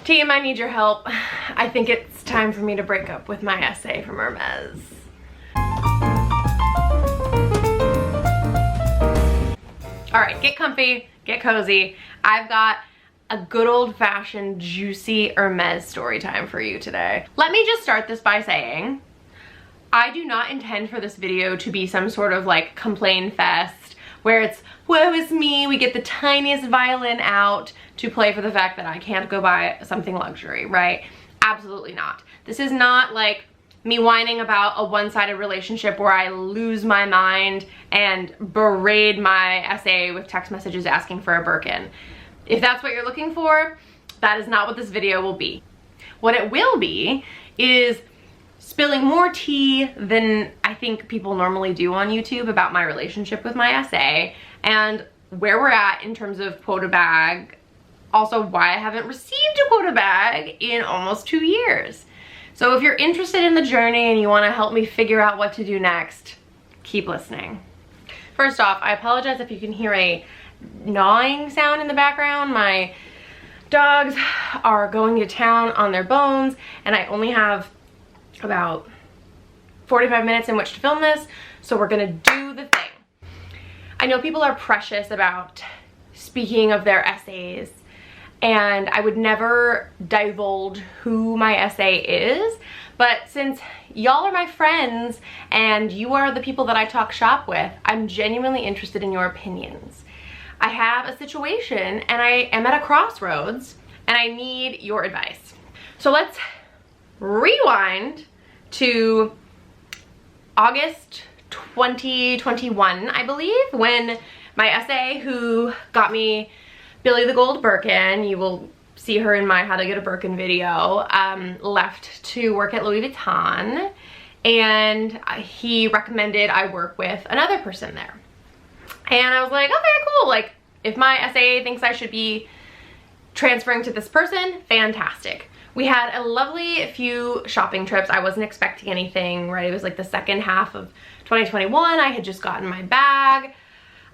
Team, I need your help. I think it's time for me to break up with my essay from Hermes. All right, get comfy, get cozy. I've got a good old-fashioned juicy Hermes story time for you today. Let me just start this by saying, I do not intend for this video to be some sort of like complain fest where it's, woe is me, we get the tiniest violin out to play for the fact that I can't go buy something luxury, right? Absolutely not. This is not like me whining about a one-sided relationship where I lose my mind and berate my essay with text messages asking for a Birkin. If that's what you're looking for, that is not what this video will be. What it will be is spilling more tea than I think people normally do on YouTube about my relationship with my essay and where we're at in terms of quota bag. Also why I haven't received a quota bag in almost 2 years. So if you're interested in the journey and you want to help me figure out what to do next, keep listening. First off, I apologize if you can hear a gnawing sound in the background. My dogs are going to town on their bones and I only have about 45 minutes in which to film this, so we're gonna do the thing. I know people are precious about speaking of their essays, and I would never divulge who my essay is, but since y'all are my friends and you are the people that I talk shop with, I'm genuinely interested in your opinions. I have a situation and I am at a crossroads and I need your advice. So let's rewind to August 2021, I believe, when my essay, who got me Billy the Gold Birkin, you will see her in my How to Get a Birkin video, left to work at Louis Vuitton, and he recommended I work with another person there. And I was like, okay, cool, like if my essay thinks I should be transferring to this person, fantastic. We had a lovely few shopping trips. I wasn't expecting anything, right? It was like the second half of 2021. I had just gotten my bag.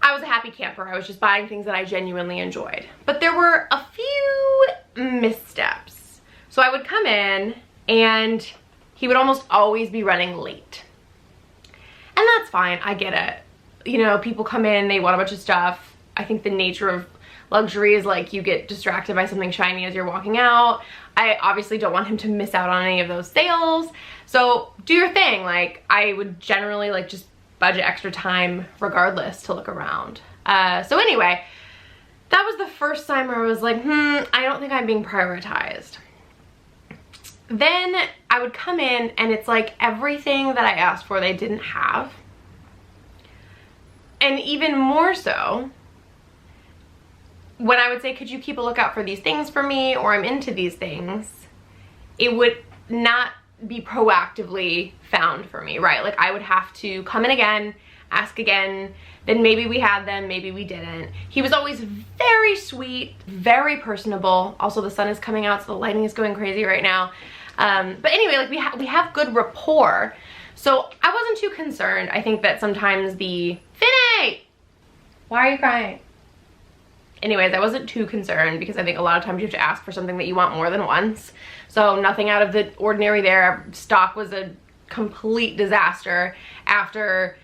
I was a happy camper. I was just buying things that I genuinely enjoyed. But there were a few missteps. So I would come in and he would almost always be running late. And that's fine, I get it. You know, people come in, they want a bunch of stuff. I think the nature of luxury is like you get distracted by something shiny as you're walking out. I obviously don't want him to miss out on any of those sales. So do your thing. Like I would generally like just budget extra time regardless to look around. So anyway, that was the first time where I was like, I don't think I'm being prioritized. Then I would come in and it's like everything that I asked for they didn't have. And even more so, when I would say, could you keep a lookout for these things for me, or I'm into these things, it would not be proactively found for me, right? Like I would have to come in again, ask again, then maybe we had them, maybe we didn't. He was always very sweet, very personable. Also the sun is coming out, so the lighting is going crazy right now. But anyway, like we have good rapport. So I wasn't too concerned. I think that sometimes Finney! Why are you crying? Anyways, I wasn't too concerned because I think a lot of times you have to ask for something that you want more than once. So nothing out of the ordinary there. Stock was a complete disaster after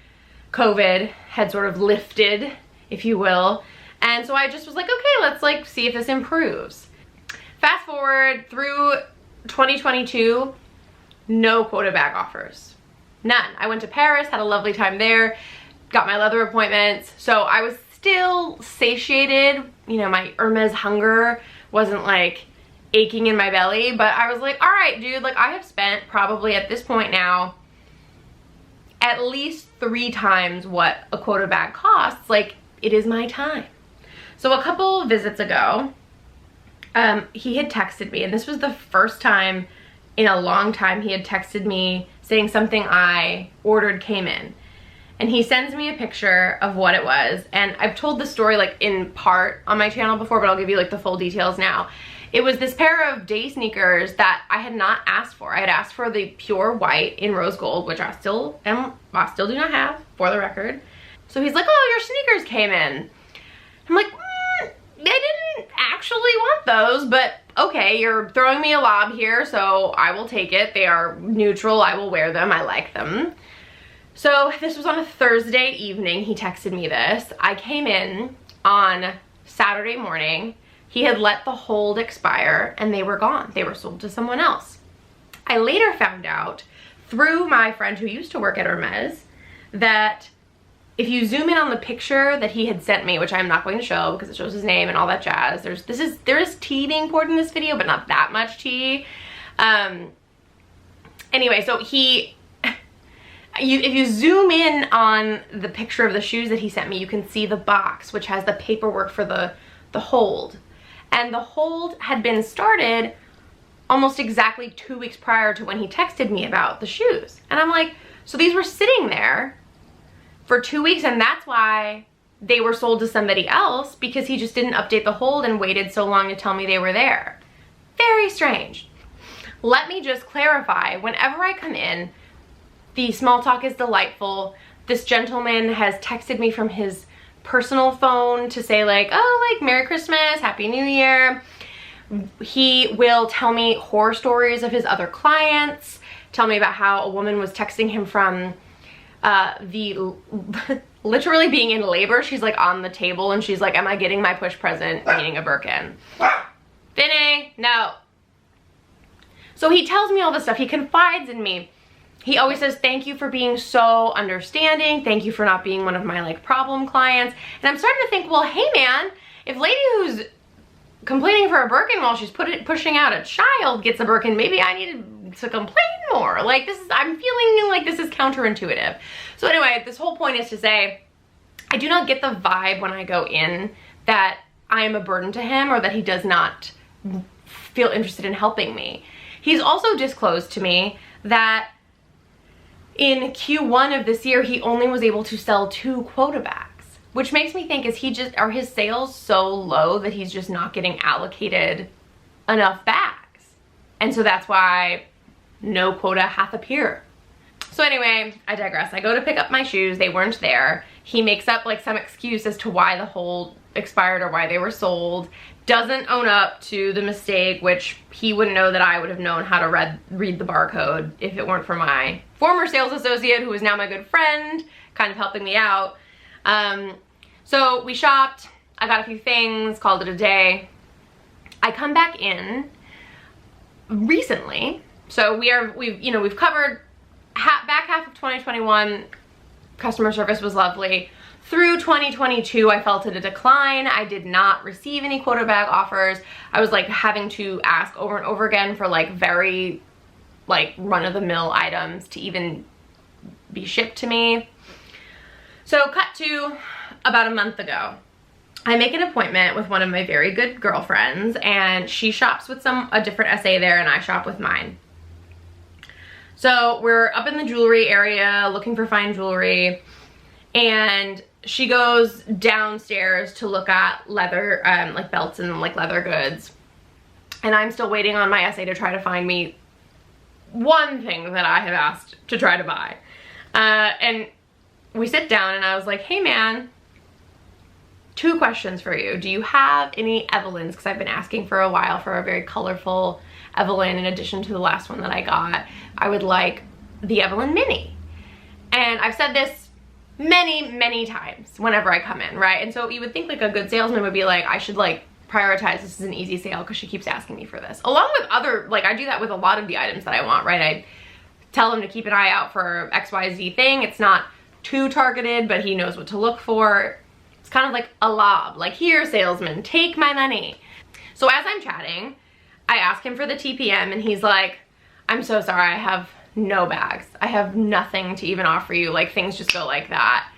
COVID had sort of lifted, if you will. And so I just was like, okay, let's like see if this improves. Fast forward through 2022, no quota bag offers. None. I went to Paris, had a lovely time there, got my leather appointments. So I was still satiated, you know, my Hermes hunger wasn't like aching in my belly, but I was like, all right, dude, like I have spent probably at this point now at least 3 times what a quota bag costs. Like it is my time. So a couple visits ago, he had texted me, and this was the first time in a long time he had texted me saying something I ordered came in. And he sends me a picture of what it was. And I've told the story like in part on my channel before, but I'll give you like the full details now. It was this pair of day sneakers that I had not asked for. I had asked for the pure white in rose gold, which I still do not have, for the record. So he's like, oh, your sneakers came in. I'm like, I didn't actually want those, but okay, you're throwing me a lob here, so I will take it. They are neutral, I will wear them, I like them. So this was on a Thursday evening, he texted me this. I came in on Saturday morning. He had let the hold expire and they were gone. They were sold to someone else. I later found out through my friend who used to work at Hermes that if you zoom in on the picture that he had sent me, which I'm not going to show because it shows his name and all that jazz, there is tea being poured in this video, but not that much tea. Anyway, so if you zoom in on the picture of the shoes that he sent me, you can see the box, which has the paperwork for the hold. And the hold had been started almost exactly 2 weeks prior to when he texted me about the shoes. And I'm like, so these were sitting there for 2 weeks and that's why they were sold to somebody else, because he just didn't update the hold and waited so long to tell me they were there. Very strange. Let me just clarify, whenever I come in, the small talk is delightful. This gentleman has texted me from his personal phone to say like, oh, like Merry Christmas, Happy New Year. He will tell me horror stories of his other clients, tell me about how a woman was texting him from literally being in labor. She's like on the table and she's like, am I getting my push present, meaning a Birkin? Vinny, no. So he tells me all this stuff. He confides in me. He always says, thank you for being so understanding. Thank you for not being one of my like problem clients. And I'm starting to think, well, hey man, if lady who's complaining for a Birkin while she's pushing out a child gets a Birkin, maybe I need to complain more. Like I'm feeling like this is counterintuitive. So anyway, this whole point is to say, I do not get the vibe when I go in that I am a burden to him or that he does not feel interested in helping me. He's also disclosed to me that in Q1 of this year, he only was able to sell 2 quota bags, which makes me think, are his sales so low that he's just not getting allocated enough bags? And so that's why no quota hath appear. So anyway, I digress. I go to pick up my shoes. They weren't there. He makes up like some excuse as to why the hold expired or why they were sold. Doesn't own up to the mistake, which he wouldn't know that I would have known how to read the barcode if it weren't for my former sales associate, who is now my good friend, kind of helping me out. So we shopped. I got a few things, called it a day. I come back in recently. So we've covered back half of 2021. Customer service was lovely. Through 2022, I felt it a decline. I did not receive any quota bag offers. I was like having to ask over and over again for like very like run-of-the-mill items to even be shipped to me. So cut to about a month ago. I make an appointment with one of my very good girlfriends and she shops with a different SA there and I shop with mine. So we're up in the jewelry area looking for fine jewelry and she goes downstairs to look at leather, like belts and like leather goods. And I'm still waiting on my SA to try to find me one thing that I have asked to try to buy. And we sit down and I was like, hey man, 2 questions for you. Do you have any Evelyns? Because I've been asking for a while for a very colorful Evelyn in addition to the last one that I got. I would like the Evelyn Mini. And I've said this many times whenever I come in, right? And so you would think like a good salesman would be like, I should like prioritize, this is an easy sale because she keeps asking me for this. Along with other, like I do that with a lot of the items that I want, right? I tell him to keep an eye out for XYZ thing. It's not too targeted, but he knows what to look for. It's kind of like a lob, like here salesman, take my money. So as I'm chatting, I ask him for the TPM and he's like, I'm so sorry, I have no bags. I have nothing to even offer you. Like things just go like that.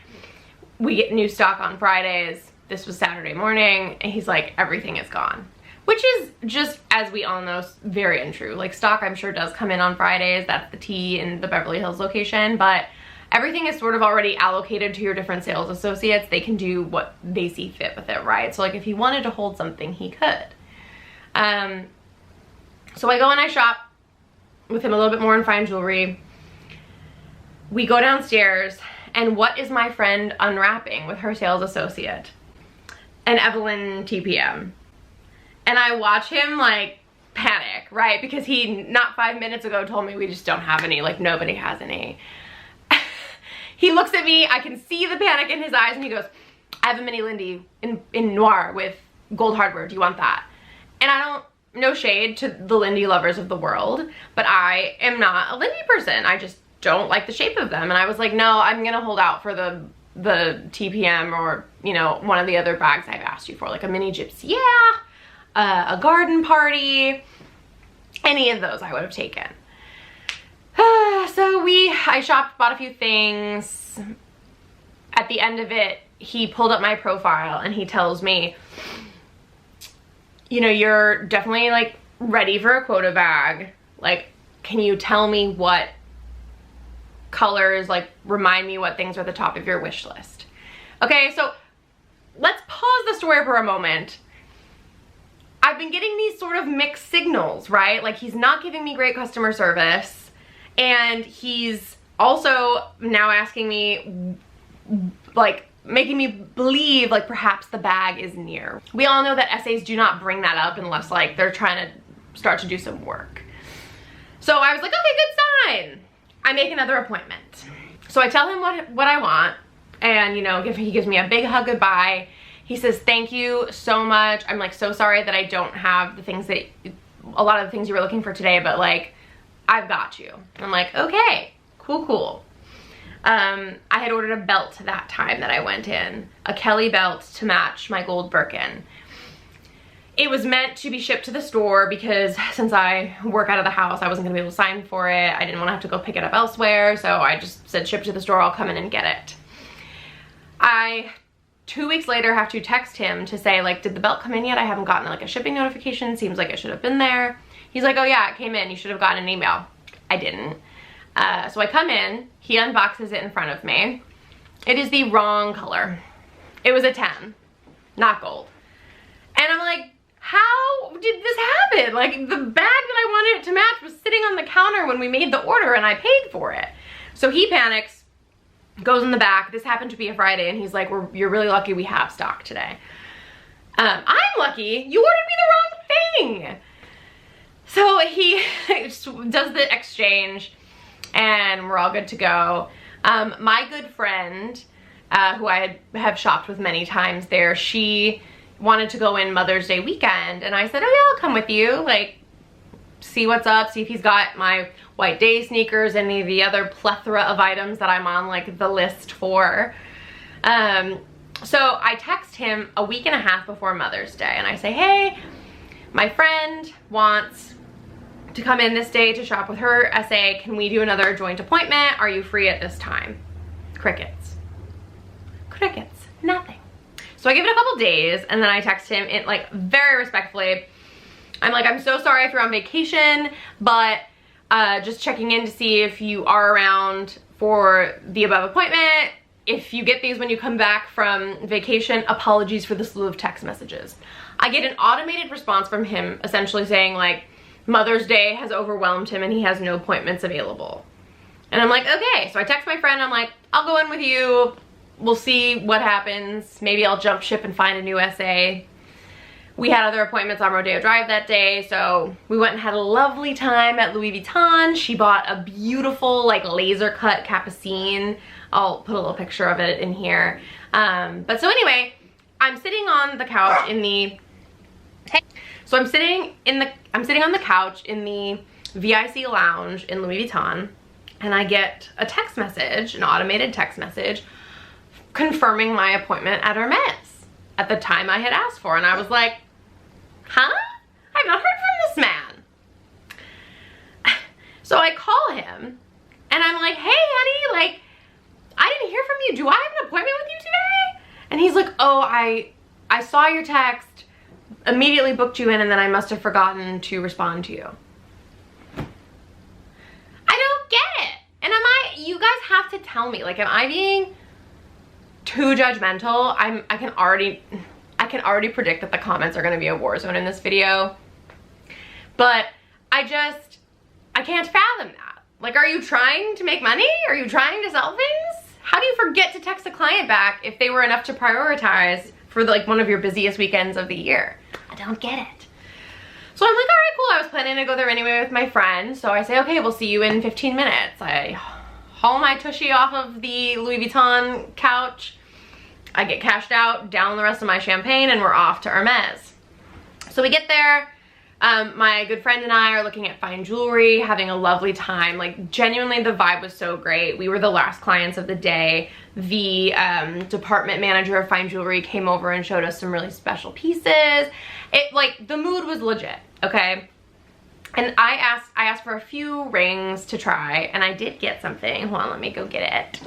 We get new stock on Fridays. This was Saturday morning and he's like, everything is gone. Which is just, as we all know, very untrue. Like stock I'm sure does come in on Fridays. That's the T in the Beverly Hills location, but everything is sort of already allocated to your different sales associates. They can do what they see fit with it, right? So like if he wanted to hold something, he could. So I go and I shop with him a little bit more in fine jewelry. We go downstairs and what is my friend unwrapping with her sales associate? An Evelyn TPM. And I watch him like panic, right? Because he, not 5 minutes ago, told me we just don't have any, like nobody has any. He looks at me, I can see the panic in his eyes, and he goes, I have a mini Lindy in noir with gold hardware, do you want that? And I don't, no shade to the Lindy lovers of the world, but I am not a Lindy person. I just don't like the shape of them. And I was like, no, I'm gonna hold out for the TPM or, you know, one of the other bags I've asked you for, like a mini gypsy, yeah, a garden party, any of those I would have taken. So I shopped, bought a few things. At the end of it, he pulled up my profile and he tells me, you know, you're definitely like ready for a quota bag. Like, can you tell me what colors, like remind me what things are at the top of your wish list? Okay, so let's pause the story for a moment. I've been getting these sort of mixed signals, right? Like he's not giving me great customer service, and he's also now asking me, like making me believe like perhaps the bag is near. We all know that SAs do not bring that up unless like they're trying to start to do some work. So I was like, okay, good sign. I make another appointment. So I tell him what I want, and you know, he gives me a big hug goodbye. He says, thank you so much. I'm like so sorry that I don't have the things that, a lot of the things you were looking for today, but like, I've got you. I'm like, okay, cool. I had ordered a belt that time that I went in, a Kelly belt to match my gold Birkin. It was meant to be shipped to the store because since I work out of the house, I wasn't gonna be able to sign for it. I didn't wanna have to go pick it up elsewhere, so I just said ship to the store, I'll come in and get it. 2 weeks later have to text him to say like, did the belt come in yet? I haven't gotten like a shipping notification, seems like it should have been there. He's like, oh yeah, it came in, you should have gotten an email. I didn't. So I come in, he unboxes it in front of me. It is the wrong color. It was a 10, not gold. And I'm like, how did this happen? Like the bag that I wanted it to match was sitting on the counter when we made the order and I paid for it. So he panics, goes in the back. This happened to be a Friday, and he's like, you're really lucky we have stock today. I'm lucky, you ordered me the wrong thing. So he does the exchange and we're all good to go. My good friend, who I have shopped with many times there, she wanted to go in Mother's Day weekend, and I said, oh yeah, I'll come with you, like see what's up, see if he's got my white day sneakers, any of the other plethora of items that I'm on like the list for. So I text him a week and a half before Mother's Day and I say, hey, my friend wants to come in this day to shop with her SA. Can we do another joint appointment? Are you free at this time? Crickets. Crickets. Nothing. So I give it a couple days and then I text him in like very respectfully. I'm like, I'm so sorry if you're on vacation, but just checking in to see if you are around for the above appointment. If you get these when you come back from vacation, apologies for the slew of text messages. I get an automated response from him essentially saying like, Mother's Day has overwhelmed him and he has no appointments available. And I'm like, okay. So I text my friend, I'm like, I'll go in with you. We'll see what happens. Maybe I'll jump ship and find a new SA. We had other appointments on Rodeo Drive that day, so we went and had a lovely time at Louis Vuitton. She bought a beautiful like laser cut capucine. I'll put a little picture of it in here. But so anyway, I'm sitting on the couch in the, so I'm sitting on the couch in the VIC lounge in Louis Vuitton, and I get a text message, an automated text message, confirming my appointment at Hermes at the time I had asked for. And I was like, huh? I've not heard from this man. So I call him and I'm like, hey honey, like, I didn't hear from you. Do I have an appointment with you today? And he's like, oh, I saw your text, immediately booked you in, and then I must have forgotten to respond to you. I don't get it. And you guys have to tell me, like, am I being too judgmental? I can already predict that the comments are gonna be a war zone in this video. But I can't fathom that. Like, are you trying to make money? Are you trying to sell things? How do you forget to text a client back if they were enough to prioritize for like one of your busiest weekends of the year? I don't get it. So I'm like, all right, cool. I was planning to go there anyway with my friend. So I say, okay, we'll see you in 15 minutes. I haul my tushy off of the Louis Vuitton couch. I get cashed out, down the rest of my champagne, and we're off to Hermes. So we get there. My good friend and I are looking at fine jewelry, having a lovely time. Like, genuinely, the vibe was so great. We were the last clients of the day. The department manager of fine jewelry came over and showed us some really special pieces. Like, the mood was legit, okay? And I asked for a few rings to try, and I did get something. Hold on, let me go get it.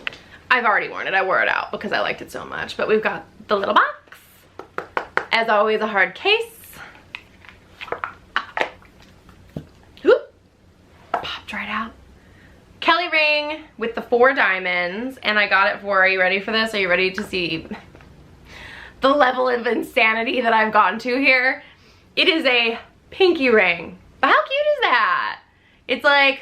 I've already worn it. I wore it out because I liked it so much. But we've got the little box. As always, a hard case. Whoop. Popped right out. Kelly ring with the 4 diamonds. And I got it for, are you ready for this? Are you ready to see the level of insanity that I've gotten to here? It is a pinky ring. But how cute is that? It's like,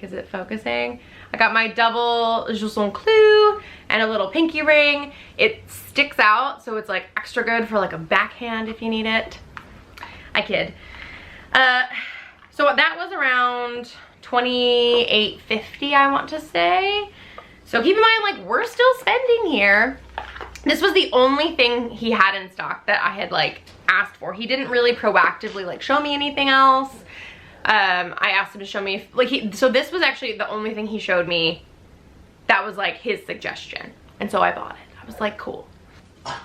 is it focusing? I got my double Jousson Clou and a little pinky ring. It sticks out, so it's like extra good for like a backhand if you need it. I kid. So that was around $28.50, I want to say. So keep in mind, like, we're still spending here. This was the only thing he had in stock that I had like asked for. He didn't really proactively like show me anything else. I asked him to show me, like, so this was actually the only thing he showed me that was like his suggestion. And so I bought it. I was like, cool. Doggy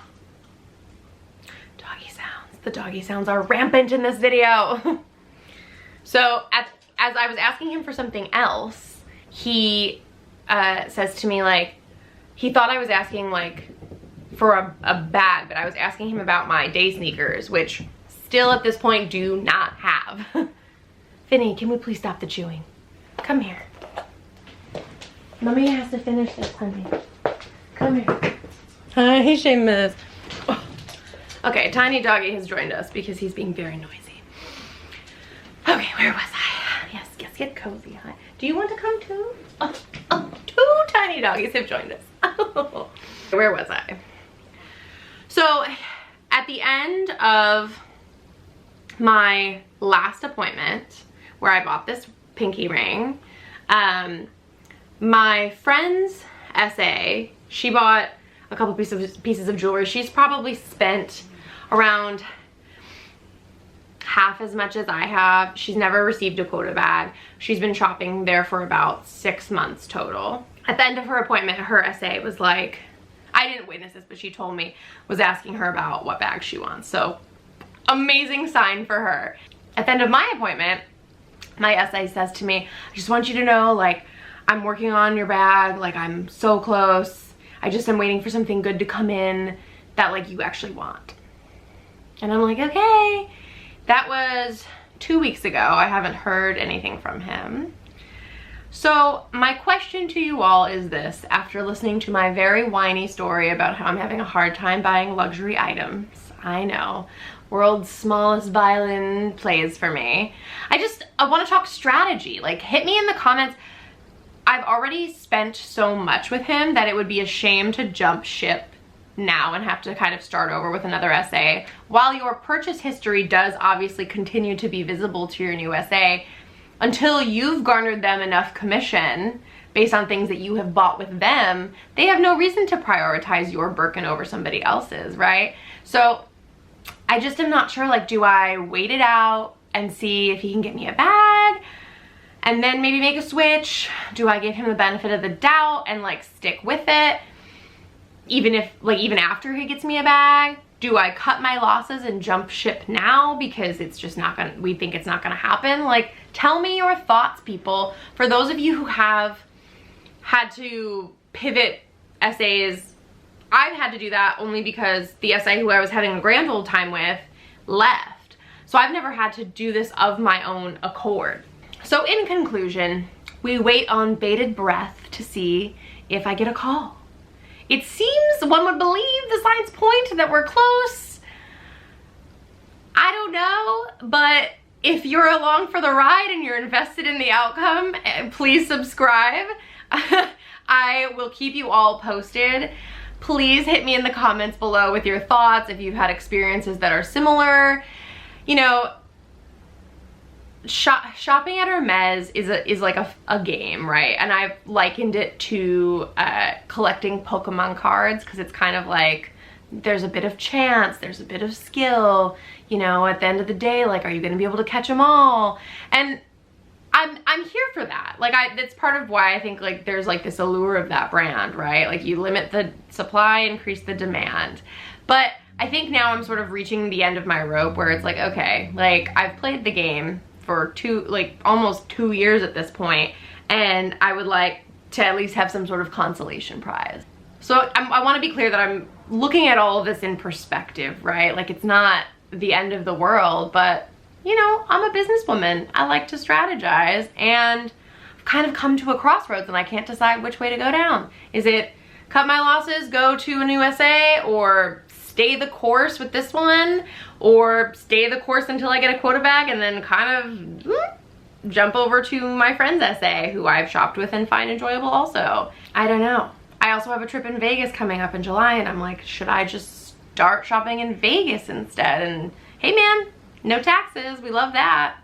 sounds. The doggy sounds are rampant in this video. So as I was asking him for something else, he says to me, like, he thought I was asking like for a bag, but I was asking him about my day sneakers, which still at this point do not have. Finny, can we please stop the chewing? Come here. Mommy has to finish this, honey. Come here. Hi, Seamus. Oh. Okay, tiny doggy has joined us because he's being very noisy. Okay, where was I? Yes, get cozy. Hi. Do you want to come too? Oh, 2 tiny doggies have joined us. Where was I? So, at the end of my last appointment, where I bought this pinky ring, my friend's SA, she bought a couple pieces of jewelry. She's probably spent around half as much as I have. She's never received a quota bag. She's been shopping there for about 6 months total. At the end of her appointment, her SA was like, I didn't witness this, but she told me, was asking her about what bag she wants. So, amazing sign for her. At the end of my appointment, my SA says to me, I just want you to know, like, I'm working on your bag, like, I'm so close. I just am waiting for something good to come in that, like, you actually want. And I'm like, okay. That was 2 weeks ago. I haven't heard anything from him. So my question to you all is this, after listening to my very whiny story about how I'm having a hard time buying luxury items. I know, world's smallest violin plays for me. I want to talk strategy. Like, hit me in the comments. I've already spent so much with him that it would be a shame to jump ship now and have to kind of start over with another SA. While your purchase history does obviously continue to be visible to your new SA, until you've garnered them enough commission based on things that you have bought with them, they have no reason to prioritize your Birkin over somebody else's, right? So I just am not sure, like, do I wait it out and see if he can get me a bag and then maybe make a switch? Do I give him the benefit of the doubt and like stick with it even after he gets me a bag? Do I cut my losses and jump ship now because it's just not gonna, we think it's not gonna happen? Like, tell me your thoughts, people. For those of you who have had to pivot SAs, I've had to do that only because the SA who I was having a grand old time with left. So I've never had to do this of my own accord. So in conclusion, we wait on bated breath to see if I get a call. It seems, one would believe, the signs point that we're close. I don't know, but if you're along for the ride and you're invested in the outcome, please subscribe. I will keep you all posted. Please hit me in the comments below with your thoughts if you've had experiences that are similar. You know, shopping at Hermes is like a game, right? And I've likened it to collecting Pokemon cards, because it's kind of like there's a bit of chance, there's a bit of skill, you know, at the end of the day, like, are you gonna be able to catch them all? And I'm here for that. Like, that's part of why I think like there's like this allure of that brand, right? Like, you limit the supply, increase the demand. But I think now I'm sort of reaching the end of my rope, where it's like, okay, like, I've played the game for almost 2 years at this point, and I would like to at least have some sort of consolation prize. So I want to be clear that I'm looking at all of this in perspective, right? Like, it's not the end of the world, but you know, I'm a businesswoman. I like to strategize, and I've kind of come to a crossroads and I can't decide which way to go down. Is it cut my losses, go to an USA, or stay the course with this one, or stay the course until I get a quota bag and then kind of jump over to my friend's SA, who I've shopped with and find enjoyable also? I don't know. I also have a trip in Vegas coming up in July, and I'm like, should I just start shopping in Vegas instead? And hey man, no taxes, we love that.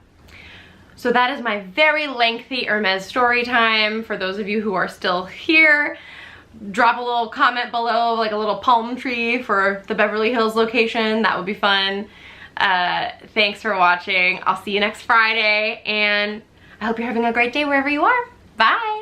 So that is my very lengthy Hermes story time. For those of you who are still here, drop a little comment below, like a little palm tree for the Beverly Hills location. That would be fun. Thanks for watching. I'll see you next Friday, and I hope you're having a great day wherever you are. Bye.